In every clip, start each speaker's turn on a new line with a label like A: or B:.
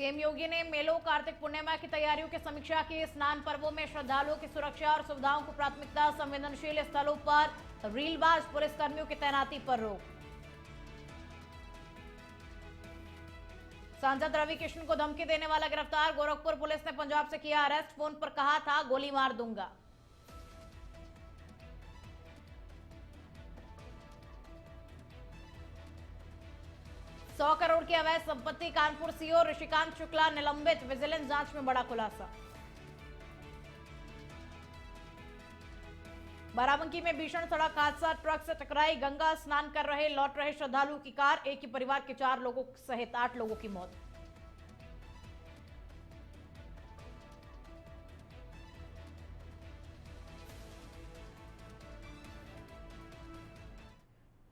A: CM योगी ने मेलों कार्तिक पूर्णिमा की तैयारियों की समीक्षा की। स्नान पर्वों में श्रद्धालुओं की सुरक्षा और सुविधाओं को प्राथमिकता। संवेदनशील स्थलों पर रीलबाज पुलिसकर्मियों की तैनाती पर रोक। सांसद रवि किशन को धमकी देने वाला गिरफ्तार। गोरखपुर पुलिस ने पंजाब से किया अरेस्ट। फोन पर कहा था गोली मार दूंगा। ₹100 करोड़ की अवैध संपत्ति। कानपुर सीओ ऋषिकांत शुक्ला निलंबित। विजिलेंस जांच में बड़ा खुलासा। बाराबंकी में भीषण सड़क हादसा। ट्रक से टकराई। गंगा स्नान कर रहे लौट रहे श्रद्धालुओं की कार। एक ही परिवार के 4 लोगों सहित 8 लोगों की मौत।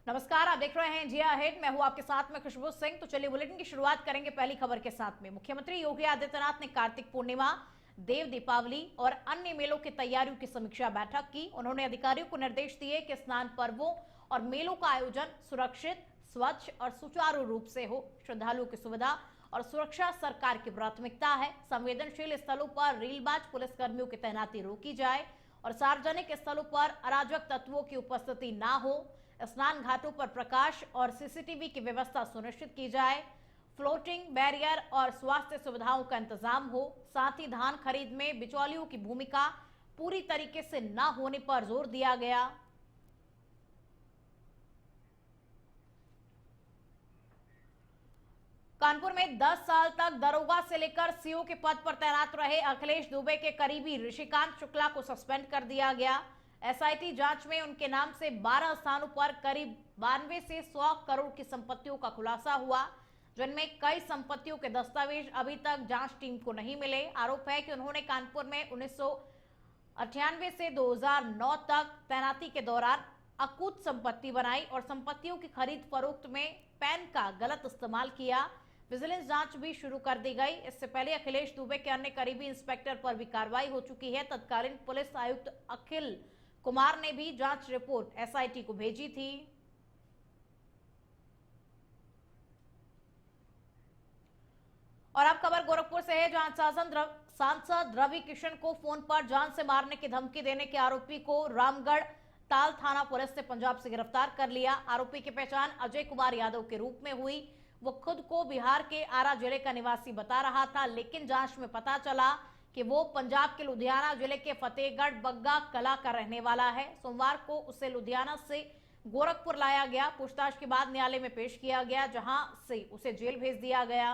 A: नमस्कार, आप देख रहे हैं जिया अहेड। मैं हूं आपके साथ में खुशबू सिंह। तो चलिए बुलेटिन की शुरुआत करेंगे पहली खबर के साथ में। मुख्यमंत्री योगी आदित्यनाथ ने कार्तिक पूर्णिमा, देव दीपावली और अन्य मेलों की तैयारियों की समीक्षा बैठक की। उन्होंने अधिकारियों को निर्देश दिए कि स्नान पर्वों और मेलों का आयोजन सुरक्षित, स्वच्छ और सुचारू रूप से हो। श्रद्धालुओं की सुविधा और सुरक्षा सरकार की प्राथमिकता है। संवेदनशील स्थलों पर रीलबाज पुलिसकर्मियों की तैनाती रोकी जाए और सार्वजनिक स्थलों पर अराजक तत्वों की उपस्थिति न हो। स्नान घाटों पर प्रकाश और सीसीटीवी की व्यवस्था सुनिश्चित की जाए। फ्लोटिंग बैरियर और स्वास्थ्य सुविधाओं का इंतजाम हो। साथ ही धान खरीद में बिचौलियों की भूमिका पूरी तरीके से न होने पर जोर दिया गया। कानपुर में 10 साल तक दरोगा से लेकर सीओ के पद पर तैनात रहे अखिलेश दुबे के करीबी ऋषिकांत शुक्ला को सस्पेंड कर दिया गया। एसआईटी जांच में उनके नाम से 12 स्थानों पर करीब 92 से 100 करोड़ की संपत्तियों का खुलासा हुआ, जिनमें कई संपत्तियों के दस्तावेज अभी तक जांच टीम को नहीं मिले। आरोप है कि उन्होंने कानपुर में 1998 से 2009 तक तैनाती के दौरान अकूत संपत्ति बनाई और संपत्तियों की खरीद फरोख्त में पैन का गलत इस्तेमाल किया। विजिलेंस जांच भी शुरू कर दी गई। इससे पहले अखिलेश दुबे के अन्य करीबी इंस्पेक्टर पर भी कार्रवाई हो चुकी है। तत्कालीन पुलिस आयुक्त अखिल कुमार ने भी जांच रिपोर्ट एसआईटी को भेजी थी। और अब खबर गोरखपुर से है, जहां सांसद रवि किशन को फोन पर जान से मारने की धमकी देने के आरोपी को रामगढ़ ताल थाना पुलिस ने पंजाब से गिरफ्तार कर लिया। आरोपी की पहचान अजय कुमार यादव के रूप में हुई। वो खुद को बिहार के आरा जिले का निवासी बता रहा था, लेकिन जांच में पता चला कि वो पंजाब के लुधियाना जिले के फतेहगढ़ बग्गा कला का रहने वाला है। सोमवार को उसे लुधियाना से गोरखपुर लाया गया। पूछताछ के बाद न्यायालय में पेश किया गया, जहां से उसे जेल भेज दिया गया।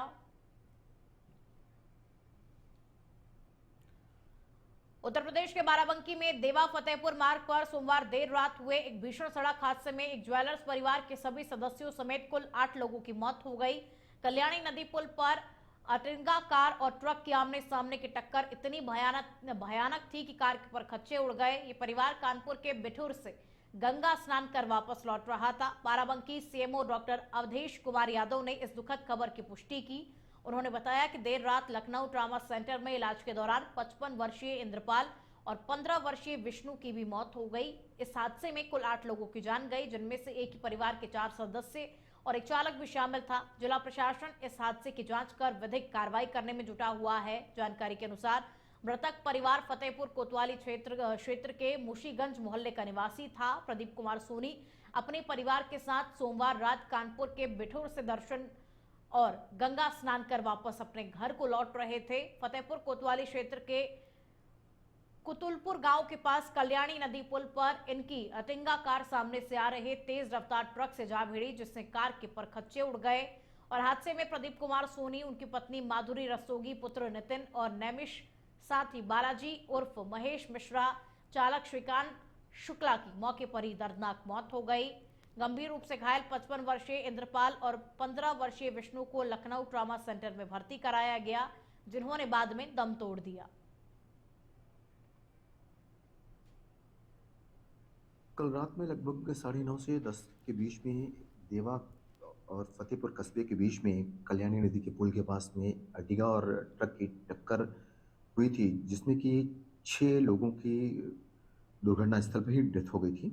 A: उत्तर प्रदेश के बाराबंकी में देवा फतेहपुर मार्ग पर सोमवार देर रात हुए एक भीषण सड़क हादसे में एक ज्वेलर्स परिवार के सभी सदस्यों समेत कुल 8 लोगों की मौत हो गई। कल्याणी नदी पुल पर अटिंगा कार और ट्रक की आमने सामने की टक्कर इतनी भयानक थी कि कार के परखच्चे उड़ गए। ये परिवार कानपुर के बिठूर से गंगा स्नान कर वापस लौट रहा था। बाराबंकी सीएमओ डॉक्टर अवधेश कुमार यादव ने इस दुखद खबर की पुष्टि की। उन्होंने बताया कि देर रात लखनऊ ट्रामा सेंटर में इलाज के दौरान 55 वर्षीय इंद्रपाल और 15 वर्षीय विष्णु की भी मौत हो गई। इस हादसे में कुल 8 लोगों की जान गई, जिनमें से एक ही परिवार के 4 सदस्य और एक चालक भी शामिल था। जिला प्रशासन इस हादसे की जांच कर विधिक कार्रवाई करने में जुटा हुआ है। जानकारी के अनुसार मृतक परिवार फतेहपुर कोतवाली क्षेत्र के मुशीगंज मोहल्ले का निवासी था। प्रदीप कुमार सोनी अपने परिवार के साथ सोमवार रात कानपुर के बिठूर से दर्शन और गंगा स्नान कर वापस अपने घर को लौट रहे थे। फतेहपुर कोतवाली क्षेत्र के कुतुलपुर गांव के पास कल्याणी नदी पुल पर इनकी अटिंगा कार सामने से आ रहे तेज रफ्तार ट्रक से जा भिड़ी, जिससे कार के परखच्चे उड़ गए और हादसे में प्रदीप कुमार सोनी, उनकी पत्नी माधुरी रस्तोगी, पुत्र नितिन और नैमिष, साथ ही बालाजी उर्फ महेश मिश्रा, चालक श्रीकांत शुक्ला की मौके पर ही दर्दनाक मौत हो गई। गंभीर रूप से घायल 55 वर्षीय इंद्रपाल और 15 वर्षीय विष्णु को लखनऊ ट्रामा सेंटर में भर्ती कराया गया, जिन्होंने बाद में दम तोड़ दिया।
B: कल रात में लगभग 9:30 से 10 के बीच में देवा और फतेहपुर कस्बे के बीच में कल्याणी नदी के पुल के पास में अर्टिगा और ट्रक की टक्कर हुई थी, जिसमें कि 6 लोगों की दुर्घटना स्थल पर ही डेथ हो गई थी।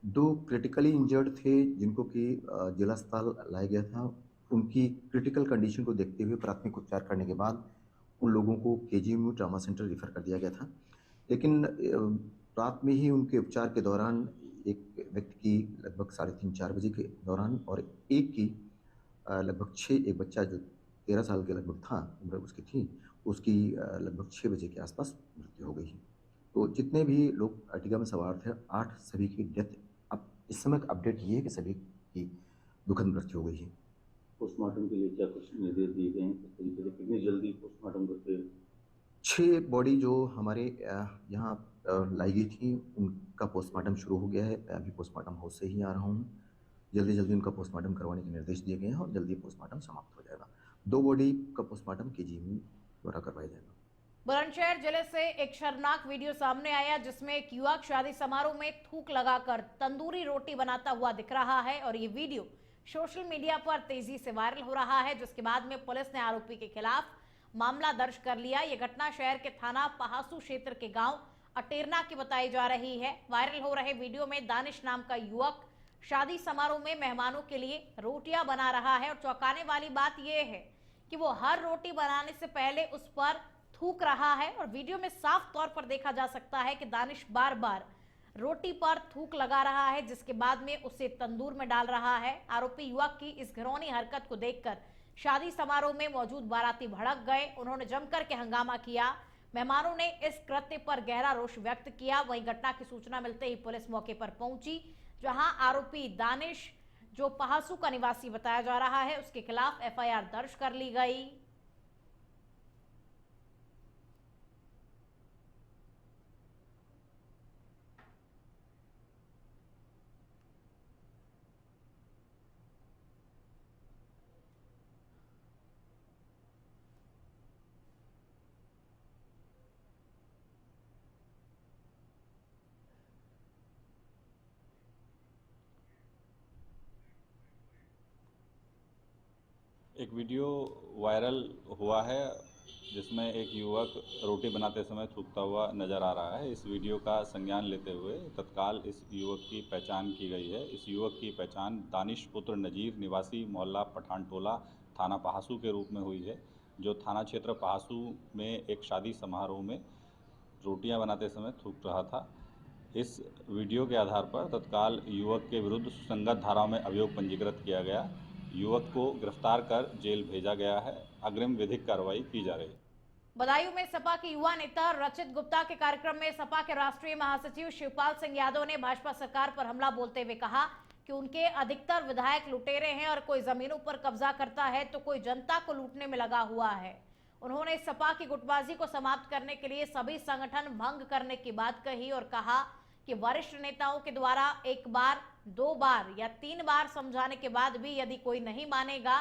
B: 2 क्रिटिकली इंजर्ड थे, जिनको कि जिला अस्पताल लाया गया था। उनकी क्रिटिकल कंडीशन को देखते हुए प्राथमिक उपचार करने के बाद उन लोगों को केजीएमयू ट्रॉमा सेंटर रेफर कर दिया गया था। लेकिन रात में ही उनके उपचार के दौरान एक व्यक्ति की लगभग 3:30-4 बजे के दौरान और एक की लगभग 6 एक बच्चा जो 13 साल के लगभग था, उम्र उसकी थी, उसकी लगभग 6 बजे के आसपास मृत्यु हो गई है। तो जितने भी लोग अर्टिगा में सवार थे, 8 सभी की डेथ अब इस समय का अपडेट ये है कि सभी की दुखद मृत्यु हो गई है।
C: पोस्टमार्टम के लिए क्या कुछ निर्देश दिए गए हैं? किस तरीके से कितनी जल्दी पोस्टमार्टम करके
B: 6 बॉडी जो हमारे यहाँ लाई गई थी, उनका पोस्टमार्टम शुरू हो गया है। मैं अभी पोस्टमार्टम हाउस से ही आ रहा हूँ। जल्दी-जल्दी उनका पोस्टमार्टम करवाने के निर्देश दिए गए हैं और जल्दी पोस्टमार्टम समाप्त हो जाएगा। 2 बॉडी का पोस्टमार्टम केजीएमयू द्वारा करवाया जाएगा।
A: बुलंदशहर जिले से एक शर्मनाक वीडियो सामने आया जिसमें एक युवक शादी समारोह में थूक लगाकर तंदूरी रोटी बनाता हुआ दिख रहा है और ये वीडियो सोशल मीडिया पर तेजी से वायरल हो रहा है, जिसके बाद में पुलिस ने आरोपी के खिलाफ मामला दर्ज कर लिया। ये घटना शहर के थाना पहासू क्षेत्र के गांव अटेरना की बताई जा रही है। वायरल हो रहे वीडियो में दानिश नाम का युवक शादी समारोह में मेहमानों के लिए रोटियां बना रहा है और चौंकाने वाली बात यह है कि वो हर रोटी बनाने से पहले उस पर थूक रहा है और वीडियो में साफ तौर पर देखा जा सकता है कि दानिश बार बार रोटी पर थूक लगा रहा है, जिसके बाद में उसे तंदूर में डाल रहा है। आरोपी युवक की इस घिनौनी हरकत को देखकर शादी समारोह में मौजूद बाराती भड़क गए। उन्होंने जमकर के हंगामा किया। मेहमानों ने इस कृत्य पर गहरा रोष व्यक्त किया। वहीं घटना की सूचना मिलते ही पुलिस मौके पर पहुंची, जहां आरोपी दानिश जो पहासू का निवासी बताया जा रहा है, उसके खिलाफ एफआईआर दर्ज कर ली गई।
D: एक वीडियो वायरल हुआ है जिसमें एक युवक रोटी बनाते समय थूकता हुआ नज़र आ रहा है। इस वीडियो का संज्ञान लेते हुए तत्काल इस युवक की पहचान की गई है। इस युवक की पहचान दानिश पुत्र नज़ीर निवासी मोहल्ला पठान टोला थाना पहासू के रूप में हुई है, जो थाना क्षेत्र पहासू में एक शादी समारोह में रोटियां बनाते समय थूक रहा था। इस वीडियो के आधार पर तत्काल युवक के विरुद्ध सुसंगत धाराओं में अभियोग पंजीकृत किया गया। युवक को गिरफ्तार कर जेल भेजा गया है। अग्रिम विधिक कार्रवाई की जा रही है।
A: बदायूं में सपा के युवा नेता रचित गुप्ता के कार्यक्रम में सपा के राष्ट्रीय महासचिव शिवपाल सिंह यादव ने भाजपा सरकार पर हमला बोलते हुए कहा कि उनके अधिकतर विधायक लुटेरे हैं और कोई जमीनों पर कब्जा करता है तो कोई जनता को लूटने में लगा हुआ है। उन्होंने सपा की गुटबाजी को समाप्त करने के लिए सभी संगठन भंग करने की बात कही और कहा कि वरिष्ठ नेताओं के द्वारा 1 बार 2 बार या 3 बार समझाने के बाद भी यदि कोई नहीं मानेगा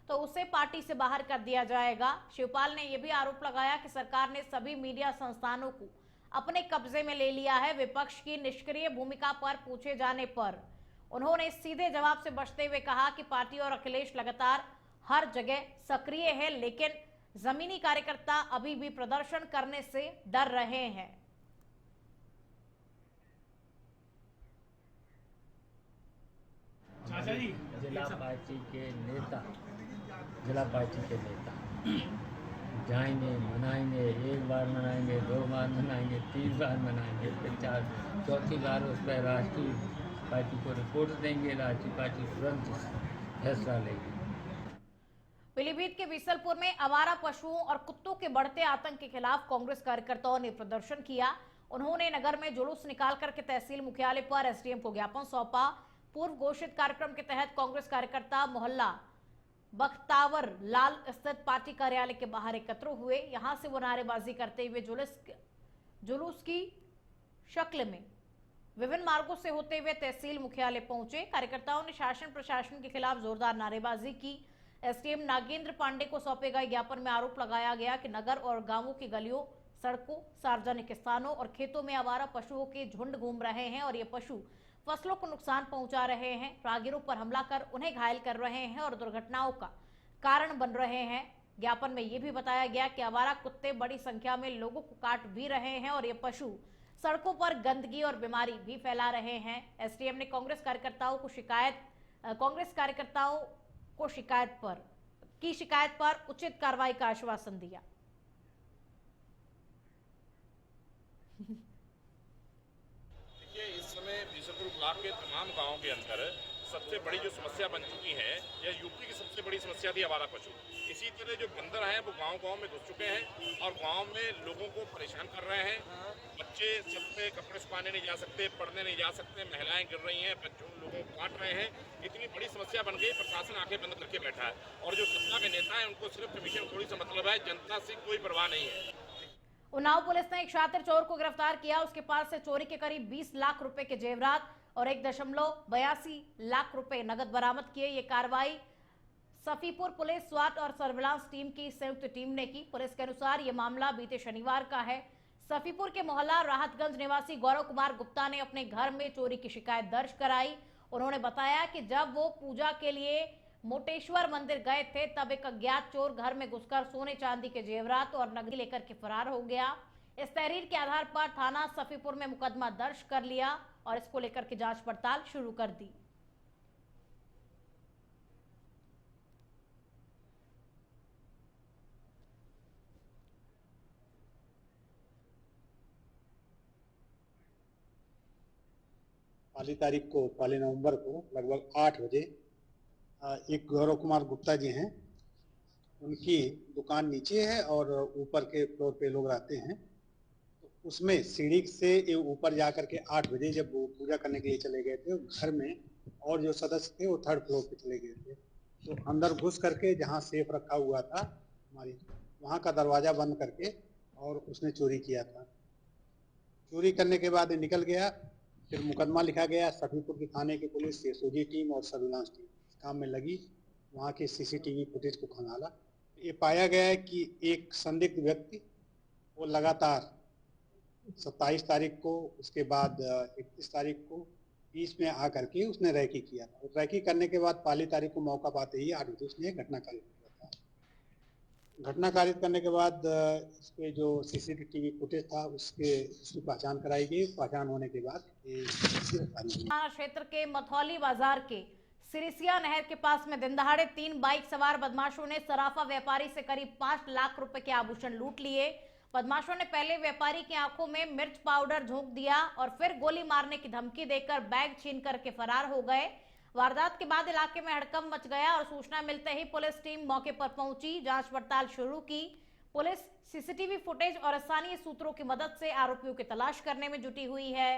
A: तो उसे पार्टी से बाहर कर दिया जाएगा। शिवपाल ने यह भी आरोप लगाया कि सरकार ने सभी मीडिया संस्थानों को अपने कब्जे में ले लिया है। विपक्ष की निष्क्रिय भूमिका पर पूछे जाने पर उन्होंने सीधे जवाब से बचते हुए कहा कि पार्टी और अखिलेश लगातार हर जगह सक्रिय है, लेकिन जमीनी कार्यकर्ता अभी भी प्रदर्शन करने से डर रहे हैं।
E: जिला पार्टी के नेता जाएंगे, मनाएंगे, 1 बार मनाएंगे, 2 बार मनाएंगे, 3 बार मनाएंगे, फिर 4-4थी बार उस पर राष्ट्रीय पार्टी को रिपोर्ट देंगे। राष्ट्रीय पार्टी तुरंत फैसला लेगी।
A: पीलीभीत के बीसलपुर में आवारा पशुओं और कुत्तों के बढ़ते आतंक के खिलाफ कांग्रेस कार्यकर्ताओं ने प्रदर्शन किया। उन्होंने नगर में जुलूस निकाल करके तहसील मुख्यालय पर एसडीएम को ज्ञापन सौंपा। पूर्व घोषित कार्यक्रम के तहत कांग्रेस कार्यकर्ता मोहल्ला बख्तावर लाल स्थित पार्टी कार्यालय के बाहर एकत्र हुए। यहां से वो नारेबाजी करते हुए जुलूस की शक्ल में विभिन्न मार्गों से होते हुए तहसील मुख्यालय पहुंचे। कार्यकर्ताओं ने शासन प्रशासन के खिलाफ जोरदार नारेबाजी की। एसडीएम नागेंद्र पांडे को सौंपे गए ज्ञापन में आरोप लगाया गया कि नगर और गांवों की गलियों, सड़कों, सार्वजनिक स्थानों और खेतों में आवारा पशुओं के झुंड घूम रहे हैं और ये पशु फसलों को नुकसान पहुंचा रहे हैं, राहगीरों पर हमला कर उन्हें घायल कर रहे हैं और दुर्घटनाओं का कारण बन रहे हैं। ज्ञापन में यह भी बताया गया कि आवारा कुत्ते बड़ी संख्या में लोगों को काट भी रहे हैं और ये पशु सड़कों पर गंदगी और बीमारी भी फैला रहे हैं। एसडीएम ने कांग्रेस कार्यकर्ताओं शिकायत पर उचित कार्रवाई का आश्वासन दिया।
F: देखिए, इस समय बीसलपुर ब्लॉक के तमाम गांवों के अंदर सबसे बड़ी जो समस्या बन चुकी है, यह यूपी की सबसे बड़ी समस्या थी आवारा पशु। इसी तरह जो बंदर हैं वो गांव-गांव में घुस चुके हैं और गांव में लोगों को परेशान कर रहे हैं। बच्चे छत पे कपड़े सुखाने नहीं जा सकते, पढ़ने नहीं जा सकते, महिलाएं गिर रही हैं, बच्चों लोगों को काट रहे हैं। इतनी बड़ी समस्या बन गई, प्रशासन आंखें बंद करके बैठा है और जो सत्ता के नेता हैं उनको सिर्फ कमीशन थोड़ी सा मतलब है, जनता से कोई परवाह नहीं है।
A: उन्नाव पुलिस ने एक शातिर चोर को गिरफ्तार किया। उसके पास से चोरी के करीब 20 लाख रुपए के जेवरात और 1.82 लाख रुपए नगद बरामद किए। ये कार्रवाई सफीपुर पुलिस, स्वाट और सर्विलांस टीम की संयुक्त टीम ने की। पुलिस के अनुसार ये मामला बीते शनिवार का है। सफीपुर के मोहल्ला राहतगंज निवासी गौरव कुमार गुप्ता ने अपने घर में चोरी की शिकायत दर्ज कराई। उन्होंने बताया कि जब वो पूजा के लिए मोटेश्वर मंदिर गए थे तब एक अज्ञात चोर घर में घुसकर सोने चांदी के जेवरात और नकदी लेकर के फरार हो गया। इस तहरीर के आधार पर थाना सफीपुर में मुकदमा दर्ज कर लिया और इसको लेकर के जांच पड़ताल शुरू कर दी।
G: पहली नवंबर को लगभग 8 बजे एक गौरव कुमार गुप्ता जी हैं, उनकी दुकान नीचे है और ऊपर के फ्लोर पे लोग रहते हैं। तो उसमें सीढ़ी से ऊपर जा करके 8 बजे जब वो पूजा करने के लिए चले गए थे घर में, और जो सदस्य थे वो 3rd फ्लोर पे चले गए थे। तो अंदर घुस करके जहाँ सेफ रखा हुआ था हमारी, वहाँ का दरवाज़ा बंद करके और उसने चोरी किया था। चोरी करने के बाद निकल गया। फिर मुकदमा लिखा गया। सफीपुर की थाने की पुलिस, एसओजी टीम और सर्विलांस टीम इस काम में लगी। वहाँ के सीसीटीवी फुटेज को खंगाला। ये पाया गया है कि एक संदिग्ध व्यक्ति वो लगातार 27 तारीख को, उसके बाद 31 तारीख को बीच में आकर के उसने रैकी किया था। रैकी करने के बाद पहली तारीख को मौका पाते ही 8 बजे उसने घटना कारित किया था। घटना कारित करने के बाद इसके जो सीसीटीवी फुटेज था उसकी पहचान कराई गई। पहचान होने के बाद
A: थाना क्षेत्र के मथौली बाजार के सिरिसिया नहर के पास में दिन दहाड़े 3 बाइक सवार बदमाशों ने सराफा व्यापारी से करीब 5 लाख रुपए के आभूषण लूट लिए। बदमाशों ने पहले व्यापारी की आंखों में मिर्च पाउडर झोंक दिया और फिर गोली मारने की धमकी देकर बैग छीन करके फरार हो गए। वारदात के बाद इलाके में हड़कंप मच गया और सूचना मिलते ही पुलिस टीम मौके पर पहुंची, जांच पड़ताल शुरू की। पुलिस सीसीटीवी फुटेज और स्थानीय सूत्रों की मदद से आरोपियों की तलाश करने में जुटी हुई है।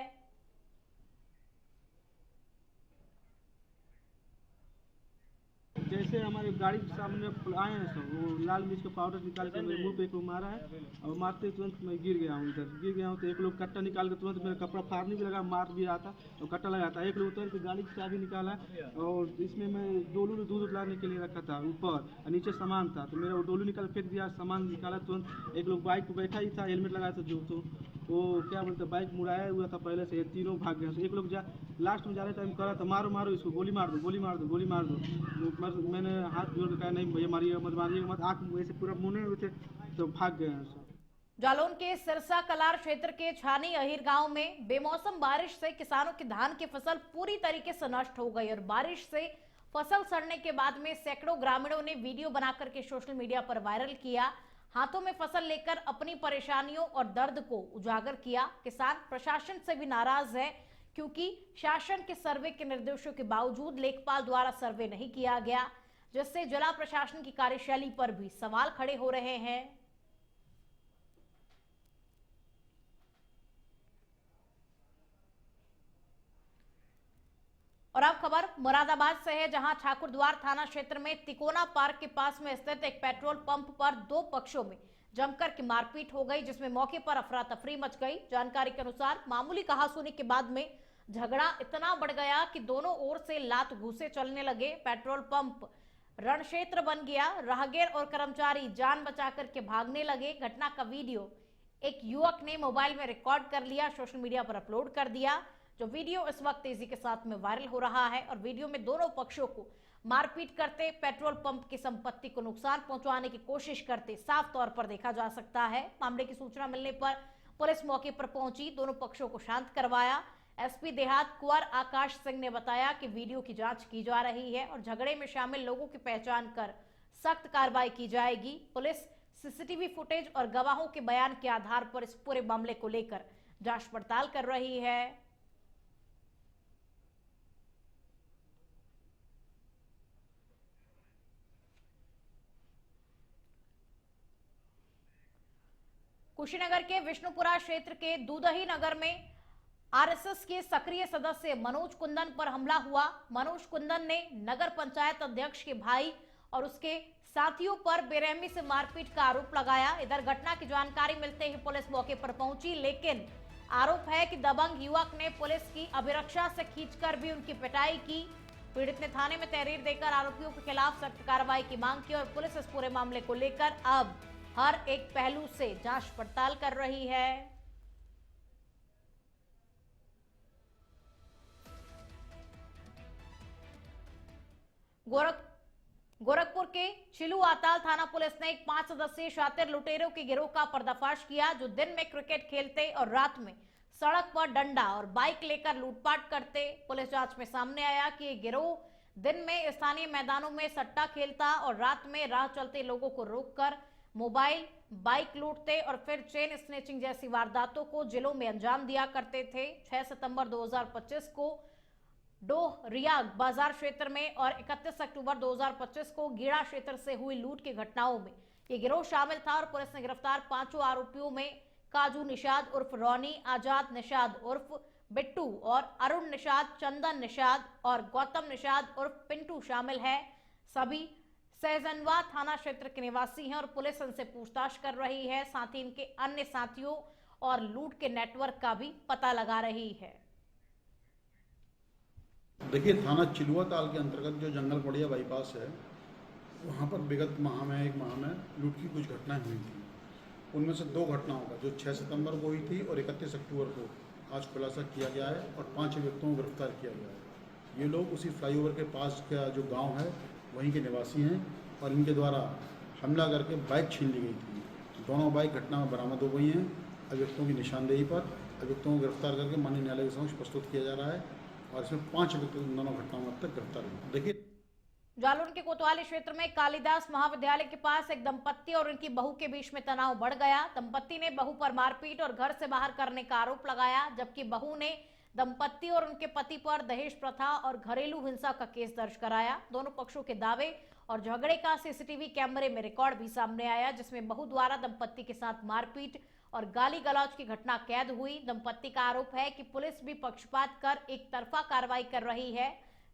H: जैसे हमारे गाड़ी के सामने आए हैं सब, वो लाल मिर्च का पाउडर निकाल के मेरे मुंह पे एक लोग मारा है और मारते तुरंत मैं गिर गया हूँ। तो एक लोग कट्टा निकाल के तुरंत मेरा कपड़ा फाड़ने भी लगा, मार भी रहा था तो कट्टा लगा था। एक लोग उतर के गाड़ी की चाबी निकाला और इसमें मैं डोलू में दूध लाने के लिए रखा था ऊपर और नीचे सामान था, तो मेरा वो डोलू निकाल फेंक दिया, सामान निकाला तुरंत। एक लोग बाइक पर बैठा ही था, हेलमेट लगाया था जो, तो वो क्या बोलते बाइक मुड़ाया हुआ था पहले से, तीनों भाग गए। एक लोग लास्ट में जाने टाइम कह रहा था मारो मारो इसको, गोली मार दो गोली मार दो गोली मार दो। मैंने हाथ जोड़ के कहा नहीं भैया मारिएगा मत मारिएगा मत, आँख वैसे पूरा मुने हुए थे तो भाग गए हैं।
A: जालौन के सिरसा कलार क्षेत्र के छानी अहिर गांव में बेमौसम बारिश से किसानों की धान की फसल पूरी तरीके से नष्ट हो गई और बारिश से फसल सड़ने के बाद में सैकड़ों ग्रामीणों ने वीडियो बनाकर के सोशल मीडिया पर वायरल किया। हाथों में फसल लेकर अपनी परेशानियों और दर्द को उजागर किया। किसान प्रशासन से भी नाराज है क्योंकि शासन के सर्वे के निर्देशों के बावजूद लेखपाल द्वारा सर्वे नहीं किया गया, जिससे जिला प्रशासन की कार्यशैली पर भी सवाल खड़े हो रहे हैं। और अब खबर मुरादाबाद से है, जहां ठाकुरद्वार थाना क्षेत्र में तिकोना पार्क के पास में स्थित एक पेट्रोल पंप पर 2 पक्षों में जमकर की मारपीट हो गई, जिसमें मौके पर अफरा तफरी मच गई। जानकारी के अनुसार मामूली कहासुनी के बाद में झगड़ा इतना बढ़ गया कि दोनों ओर से लात घूंसे चलने लगे। पेट्रोल पंप रण क्षेत्र बन गया। राहगीर और कर्मचारी जान बचाकर के भागने लगे। घटना का वीडियो एक युवक ने मोबाइल में रिकॉर्ड कर लिया, सोशल मीडिया पर अपलोड कर दिया, जो वीडियो इस वक्त तेजी के साथ में वायरल हो रहा है। और वीडियो में दोनों पक्षों को मारपीट करते, पेट्रोल पंप की संपत्ति को नुकसान पहुंचाने की कोशिश करते साफ तौर पर देखा जा सकता है। मामले की सूचना मिलने पर पुलिस मौके पर पहुंची, दोनों पक्षों को शांत करवाया, एसपी देहात कुंवर आकाश सिंह ने बताया कि वीडियो की जांच की जा रही है और झगड़े में शामिल लोगों की पहचान कर सख्त कार्रवाई की जाएगी। पुलिस सीसीटीवी फुटेज और गवाहों के बयान के आधार पर इस पूरे मामले को लेकर जांच पड़ताल कर रही है। कुशीनगर के विष्णुपुरा क्षेत्र के दूधही नगर में आरएसएस के सक्रिय सदस्य मनोज कुंदन पर हमला हुआ। मनोज कुंदन ने नगर पंचायत अध्यक्ष के भाई और उसके साथियों पर बेरहमी से मारपीट का आरोप लगाया। इधर घटना की जानकारी मिलते ही पुलिस मौके पर पहुंची, लेकिन आरोप है कि दबंग युवक ने पुलिस की अभिरक्षा से खींचकर भी उनकी पिटाई की। पीड़ित ने थाने में तहरीर देकर आरोपियों के खिलाफ सख्त कार्रवाई की मांग की और पुलिस इस पूरे मामले को लेकर अब हर एक पहलू से जांच पड़ताल कर रही है। गोरखपुर के चिलू आताल थाना पुलिस ने एक 5 सदस्यीय शातिर लुटेरों के गिरोह का पर्दाफाश किया, जो दिन में क्रिकेट खेलते और रात में सड़क पर डंडा और बाइक लेकर लूटपाट करते। पुलिस जांच में सामने आया कि ये गिरोह दिन में स्थानीय मैदानों में सट्टा खेलता और रात में राह चलते लोगों को रोककर मोबाइल, बाइक लूटते और फिर चेन स्नेचिंग जैसी वारदातों को जिलों में अंजाम दिया करते थे। 6 सितंबर 2025 को डोहरियाग बाजार क्षेत्र में और 31 अक्टूबर 2025 को गीड़ा क्षेत्र से हुई लूट की घटनाओं में ये गिरोह शामिल था और पुलिस ने गिरफ्तार 5 आरोपियों में काजू निषाद उर्फ रौनी, आजाद निषाद उर्फ बिट्टू और अरुण निषाद, चंदन निषाद और गौतम निषाद उर्फ पिंटू शामिल है। सभी सहजनवा थाना क्षेत्र के निवासी हैं और पुलिस इनसे पूछताछ कर रही है, साथ ही इनके अन्य साथियों और लूट के नेटवर्क का भी पता लगा रही है।
I: देखिए, थाना चिलुआ ताल के अंतर्गत जो जंगल पड़िया बाईपास है, वहाँ पर विगत एक माह में लूट की कुछ घटनाएं हुई थी। उनमें से 2 घटनाओं का जो 6 सितंबर को हुई थी और 31 अक्टूबर को आज खुलासा किया गया है और 5 व्यक्तियों को गिरफ्तार किया गया है। ये लोग उसी फ्लाईओवर के पास का जो गांव है वहीं के निवासी हैं और इनके द्वारा हमला करके बाइक छीन ली गई थी। दोनों बाइक घटना में बरामद हो गई हैं। अभियुक्तों की निशानदेही पर अभियुक्तों को गिरफ्तार करके माननीय न्यायालय के समक्ष प्रस्तुत किया जा रहा है और इसमें 5 अभियुक्त दोनों घटनाओं में अब तक गिरफ्तार हुए। देखिए,
A: जालौन के कोतवाली क्षेत्र में कालिदास महाविद्यालय के पास एक दंपत्ति और उनकी बहू के बीच में तनाव बढ़ गया। दंपत्ति ने बहू पर मारपीट और घर से बाहर करने का आरोप लगाया, जबकि बहू ने दंपत्ति और उनके पति पर दहेज प्रथा और घरेलू हिंसा का केस दर्ज कराया। दोनों पक्षों के दावे और झगड़े का सीसीटीवी कैमरे में रिकॉर्ड भी सामने आया, जिसमें बहू द्वारा दंपत्ति के साथ मारपीट और गाली गलौज की घटना कैद हुई। दंपत्ति का आरोप है कि पुलिस भी पक्षपात कर एक तरफा कार्रवाई कर रही है।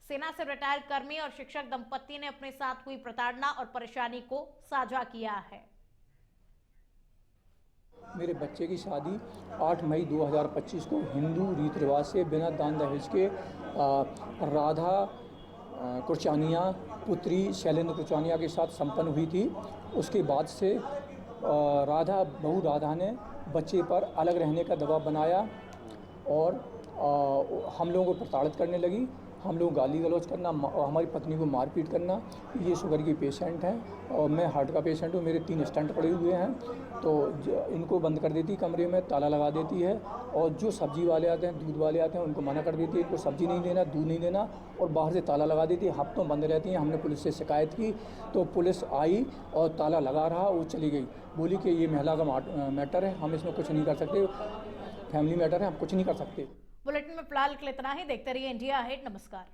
A: सेना से रिटायर्ड कर्मी और शिक्षक दंपत्ति ने अपने साथ हुई प्रताड़ना और परेशानी को साझा किया है।
J: मेरे बच्चे की शादी 8 मई 2025 को हिंदू रीति रिवाज से बिना दान दहेज के राधा कुरचानिया पुत्री शैलेंद्र कुरचानिया के साथ संपन्न हुई थी। उसके बाद से बहू राधा ने बच्चे पर अलग रहने का दबाव बनाया और हम लोगों को प्रताड़ित करने लगी। हम लोग गाली गलौज करना और हमारी पत्नी को मारपीट करना। ये शुगर की पेशेंट हैं और मैं हार्ट का पेशेंट हूँ। मेरे 3 स्टंट पड़े हुए हैं, तो इनको बंद कर देती, कमरे में ताला लगा देती है और जो सब्जी वाले आते हैं, दूध वाले आते हैं, उनको मना कर देती है, इनको सब्जी नहीं देना, दूध नहीं देना और बाहर से ताला लगा देती है। हफ्तों बंद रहती हैं। हमने पुलिस से शिकायत की तो पुलिस आई और ताला लगा रहा, वो चली गई। बोली कि ये महिला का मैटर है, हम इसमें कुछ नहीं कर सकते, फैमिली मैटर है, हम कुछ नहीं कर सकते।
A: बुलेटिन में फिलहाल के लिए इतना ही। देखते रहिए इंडिया अहेड। नमस्कार।